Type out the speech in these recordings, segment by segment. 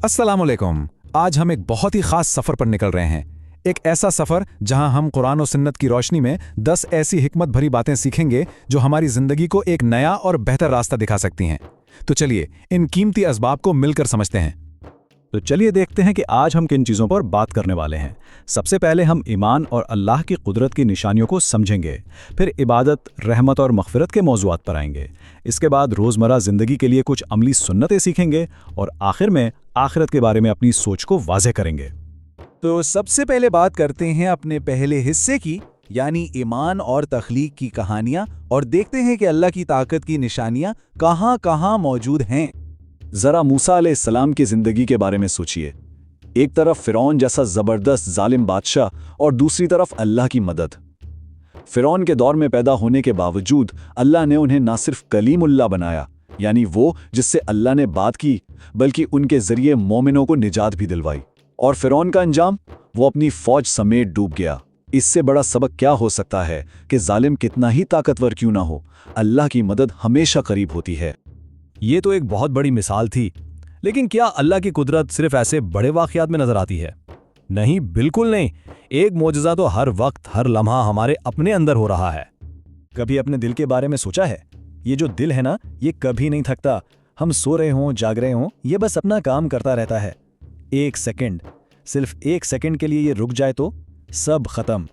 अस्सलाम वालेकुम। आज हम एक बहुत ही खास सफ़र पर निकल रहे हैं। एक ऐसा सफ़र जहां हम कुरान और सुन्नत की रोशनी में 10 ऐसी हिकमत भरी बातें सीखेंगे जो हमारी ज़िंदगी को एक नया और बेहतर रास्ता दिखा सकती हैं। तो चलिए इन कीमती असबाब को मिलकर समझते हैं। तो चलिए देखते हैं कि आज हम किन चीज़ों पर बात करने वाले हैं। सबसे पहले हम ईमान और अल्लाह की कुदरत की निशानियों को समझेंगे, फिर इबादत, रहमत और मग़फ़िरत के मौज़ूआत पर आएंगे। इसके बाद रोज़मर्रा ज़िंदगी के लिए कुछ अमली सुन्नतें सीखेंगे और आखिर में आखिरत के बारे में अपनी सोच को वाज़ेह करेंगे। तो सबसे पहले बात करते हैं अपने पहले हिस्से की, यानी ईमान और तख्लीक की कहानियां, और देखते हैं कि अल्लाह की ताकत की निशानियां कहां कहां मौजूद हैं। ज़रा मूसा अलैहिस्सलाम की ज़िंदगी के बारे में सोचिए। एक तरफ फ़िरौन जैसा ज़बरदस्त जालिम बादशाह और दूसरी तरफ अल्लाह की मदद। फ़िरौन के दौर में पैदा होने के बावजूद अल्लाह ने उन्हें ना सिर्फ कलीमुल्लाह बनाया, यानी वो जिससे अल्लाह ने बात की, बल्कि उनके ज़रिए मोमिनों को निजात भी दिलवाई। और फ़िरौन का अंजाम, वो अपनी फ़ौज समेत डूब गया। इससे बड़ा सबक क्या हो सकता है कि जालिम कितना ही ताकतवर क्यों ना हो, अल्लाह की मदद हमेशा करीब होती है। ये तो एक बहुत बड़ी मिसाल थी, लेकिन क्या अल्लाह की कुदरत सिर्फ ऐसे बड़े वाक़यात में नजर आती है? नहीं, बिल्कुल नहीं। एक मोजज़ा तो हर वक्त, हर लम्हा हमारे अपने अंदर हो रहा है। कभी अपने दिल के बारे में सोचा है? ये जो दिल है ना, ये कभी नहीं थकता। हम सो रहे हों, जाग रहे हों, ये बस अपना काम करता रहता है। एक सेकंड, सिर्फ एक सेकंड के लिए ये रुक जाए तो सब खत्म।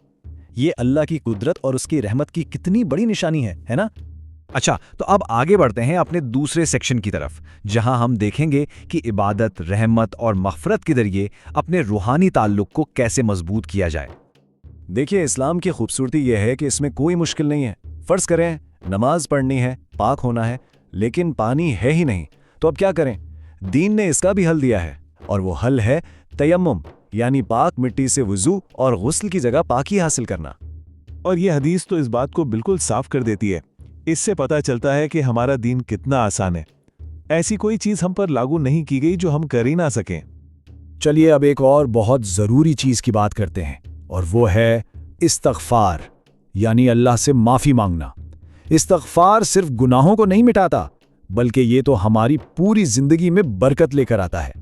ये अल्लाह की कुदरत और उसकी रहमत की कितनी बड़ी निशानी है ना? अच्छा, तो अब आगे बढ़ते हैं अपने दूसरे सेक्शन की तरफ, जहां हम देखेंगे कि इबादत, रहमत और मग़फ़िरत के जरिए अपने रूहानी ताल्लुक़ को कैसे मजबूत किया जाए। देखिए, इस्लाम की खूबसूरती यह है कि इसमें कोई मुश्किल नहीं है। फ़र्ज़ करें नमाज पढ़नी है, पाक होना है, लेकिन पानी है ही नहीं, तो अब क्या करें? दीन ने इसका भी हल दिया है, और वो हल है तयम्मुम, यानी पाक मिट्टी से वुज़ू और गुस्ल की जगह पाकी हासिल करना। और ये हदीस तो इस बात को बिल्कुल साफ कर देती है। इससे पता चलता है कि हमारा दीन कितना आसान है। ऐसी कोई चीज़ हम पर लागू नहीं की गई जो हम कर ही ना सकें। चलिए अब एक और बहुत ज़रूरी चीज़ की बात करते हैं, और वो है इस्तग़फ़ार, यानी अल्लाह से माफ़ी मांगना। इस्तग़फ़ार सिर्फ गुनाहों को नहीं मिटाता, बल्कि ये तो हमारी पूरी ज़िंदगी में बरकत लेकर आता है।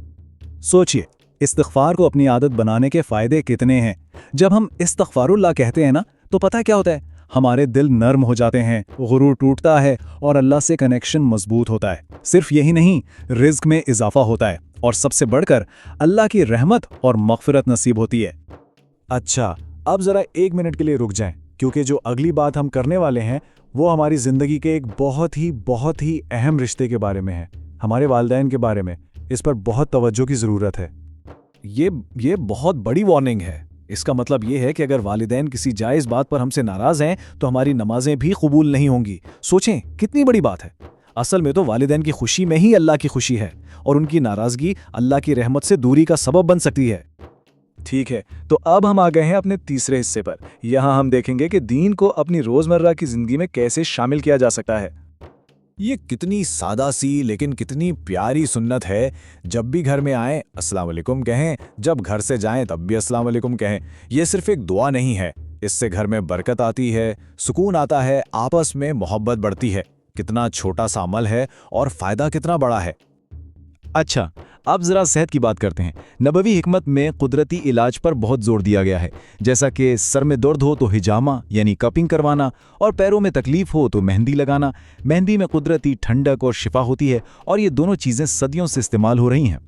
सोचिए, इस्तग़फ़ार को अपनी आदत बनाने के फ़ायदे कितने हैं। जब हम इस्तग़फ़ारुल्लाह कहते हैं ना, तो पता क्या होता है? हमारे दिल नर्म हो जाते हैं, गुरूर टूटता है और अल्लाह से कनेक्शन मजबूत होता है। सिर्फ यही नहीं, रिज़्क़ में इजाफा होता है, और सबसे बढ़कर अल्लाह की रहमत और मग़फ़िरत नसीब होती है। अच्छा, अब ज़रा एक मिनट के लिए रुक जाएं, क्योंकि जो अगली बात हम करने वाले हैं वो हमारी ज़िंदगी के एक बहुत ही अहम रिश्ते के बारे में है, हमारे वालिदैन के बारे में। इस पर बहुत तवज्जो की ज़रूरत है। ये बहुत बड़ी वार्निंग है। इसका मतलब ये है कि अगर वालिदैन किसी जायज़ बात पर हमसे नाराज़ हैं तो हमारी नमाजें भी कबूल नहीं होंगी। सोचें, कितनी बड़ी बात है। असल में तो वालिदैन की खुशी में ही अल्लाह की खुशी है, और उनकी नाराज़गी अल्लाह की रहमत से दूरी का सबब बन सकती है। ठीक है, तो अब हम आ गए हैं अपने तीसरे हिस्से पर। यहाँ हम देखेंगे कि दीन को अपनी रोज़मर्रा की ज़िंदगी में कैसे शामिल किया जा सकता है। ये कितनी सादा सी लेकिन कितनी प्यारी सुन्नत है। जब भी घर में आएं अस्सलाम वालेकुम कहें, जब घर से जाएं तब भी अस्सलाम वालेकुम कहें। ये सिर्फ एक दुआ नहीं है, इससे घर में बरकत आती है, सुकून आता है, आपस में मोहब्बत बढ़ती है। कितना छोटा सा अमल है और फ़ायदा कितना बड़ा है। अच्छा, अब ज़रा सेहत की बात करते हैं। नबवी हिकमत में कुदरती इलाज पर बहुत जोर दिया गया है, जैसा कि सर में दर्द हो तो हिजामा यानी कपिंग करवाना, और पैरों में तकलीफ हो तो मेहंदी लगाना। मेहंदी में कुदरती ठंडक और शिफा होती है, और ये दोनों चीज़ें सदियों से इस्तेमाल हो रही हैं।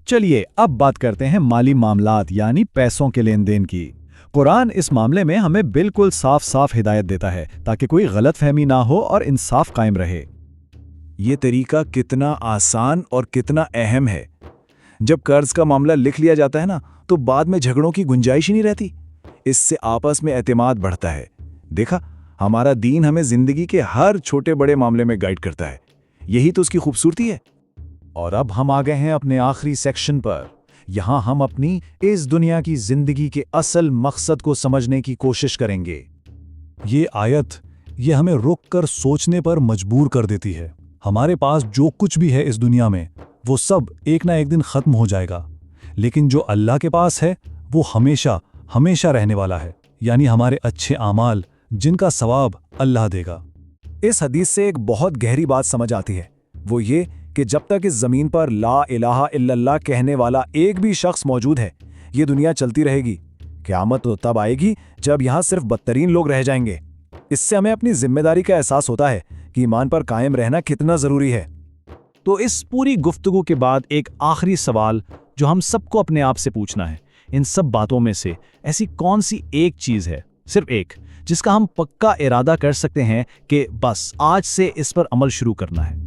चलिए अब बात करते हैं माली मामलात यानी पैसों के लेन देन की। कुरान इस मामले में हमें बिल्कुल साफ साफ हिदायत देता है, ताकि कोई गलतफहमी ना हो और इंसाफ कायम रहे। ये तरीका कितना आसान और कितना अहम है। जब कर्ज का मामला लिख लिया जाता है ना, तो बाद में झगड़ों की गुंजाइश ही नहीं रहती। इससे आपस में एतमाद बढ़ता है। देखा, हमारा दीन हमें जिंदगी के हर छोटे बड़े मामले में गाइड करता है। यही तो उसकी खूबसूरती है। और अब हम आ गए हैं अपने आखिरी सेक्शन पर। यहाँ हम अपनी इस दुनिया की जिंदगी के असल मकसद को समझने की कोशिश करेंगे। ये आयत हमें रुक कर सोचने पर मजबूर कर देती है। हमारे पास जो कुछ भी है इस दुनिया में, वो सब एक ना एक दिन ख़त्म हो जाएगा, लेकिन जो अल्लाह के पास है वो हमेशा हमेशा रहने वाला है, यानी हमारे अच्छे आमाल जिनका सवाब अल्लाह देगा। इस हदीस से एक बहुत गहरी बात समझ आती है, वो ये کہ جب تک اس زمین پر لا الہ الا اللہ کہنے والا ایک بھی شخص موجود ہے یہ دنیا چلتی رہے گی۔ قیامت تو تب آئے گی جب یہاں صرف بدترین لوگ رہ جائیں گے۔ اس سے ہمیں اپنی ذمہ داری کا احساس ہوتا ہے کہ ایمان پر قائم رہنا کتنا ضروری ہے۔ تو اس پوری گفتگو کے بعد ایک آخری سوال جو ہم سب کو اپنے آپ سے پوچھنا ہے، ان سب باتوں میں سے ایسی کون سی ایک چیز ہے، صرف ایک، جس کا ہم پکا ارادہ کر سکتے ہیں کہ بس آج سے اس پر عمل شروع کرنا ہے؟